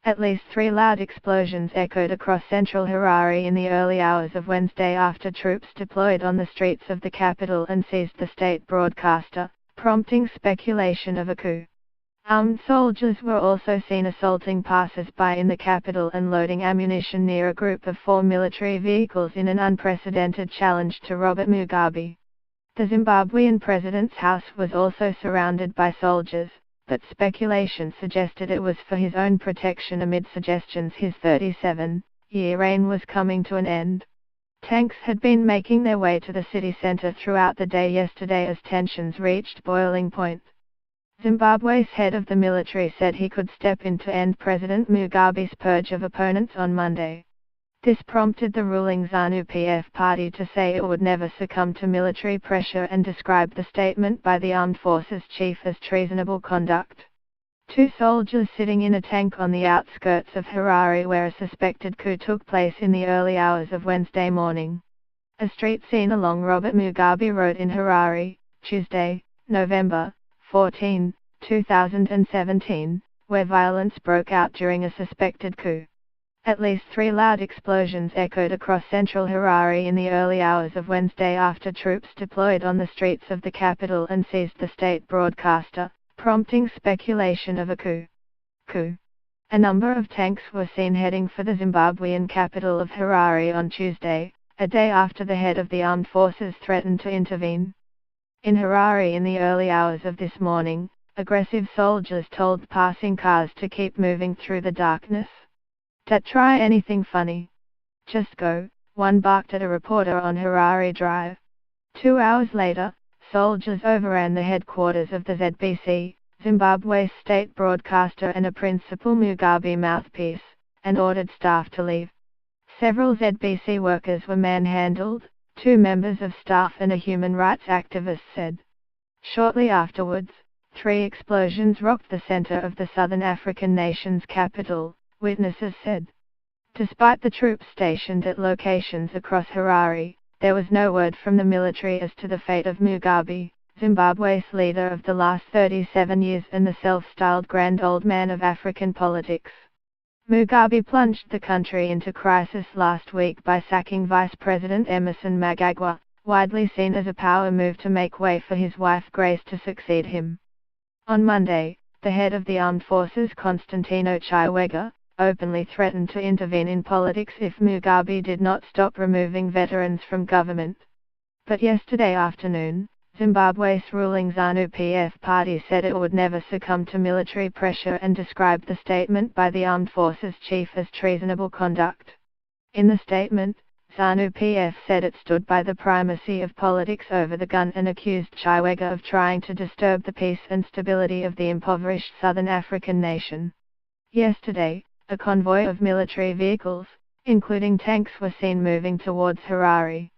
At least 3 loud explosions echoed across central Harare in the early hours of Wednesday after troops deployed on the streets of the capital and seized the state broadcaster, prompting speculation of a coup. Armed soldiers were also seen assaulting passers-by in the capital and loading ammunition near a group of 4 military vehicles in an unprecedented challenge to Robert Mugabe. The Zimbabwean president's house was also surrounded by soldiers, but speculation suggested it was for his own protection amid suggestions his 37-year reign was coming to an end. Tanks had been making their way to the city center throughout the day yesterday as tensions reached boiling point. Zimbabwe's head of the military said he could step in to end President Mugabe's purge of opponents on Monday. This prompted the ruling ZANU-PF party to say it would never succumb to military pressure and describe the statement by the armed forces chief as treasonable conduct. 2 soldiers sitting in a tank on the outskirts of Harare where a suspected coup took place in the early hours of Wednesday morning. A street scene along Robert Mugabe Road in Harare, Tuesday, November 14, 2017, where violence broke out during a suspected coup. At least 3 loud explosions echoed across central Harare in the early hours of Wednesday after troops deployed on the streets of the capital and seized the state broadcaster, prompting speculation of a coup. A number of tanks were seen heading for the Zimbabwean capital of Harare on Tuesday, a day after the head of the armed forces threatened to intervene. In Harare in the early hours of this morning, aggressive soldiers told passing cars to keep moving through the darkness. "Don't try anything funny. Just go," one barked at a reporter on Harare Drive. 2 hours later, soldiers overran the headquarters of the ZBC, Zimbabwe's state broadcaster and a principal Mugabe mouthpiece, and ordered staff to leave. Several ZBC workers were manhandled, 2 members of staff and a human rights activist said. Shortly afterwards, 3 explosions rocked the center of the southern African nation's capital, witnesses said. Despite the troops stationed at locations across Harare, there was no word from the military as to the fate of Mugabe, Zimbabwe's leader of the last 37 years and the self-styled grand old man of African politics. Mugabe plunged the country into crisis last week by sacking Vice President Emmerson Mnangagwa, widely seen as a power move to make way for his wife Grace to succeed him. On Monday, the head of the armed forces Constantino Chiwenga openly threatened to intervene in politics if Mugabe did not stop removing veterans from government. But yesterday afternoon, Zimbabwe's ruling ZANU-PF party said it would never succumb to military pressure and described the statement by the armed forces chief as treasonable conduct. In the statement, ZANU-PF said it stood by the primacy of politics over the gun and accused Chiwenga of trying to disturb the peace and stability of the impoverished southern African nation. Yesterday, a convoy of military vehicles, including tanks, were seen moving towards Harare.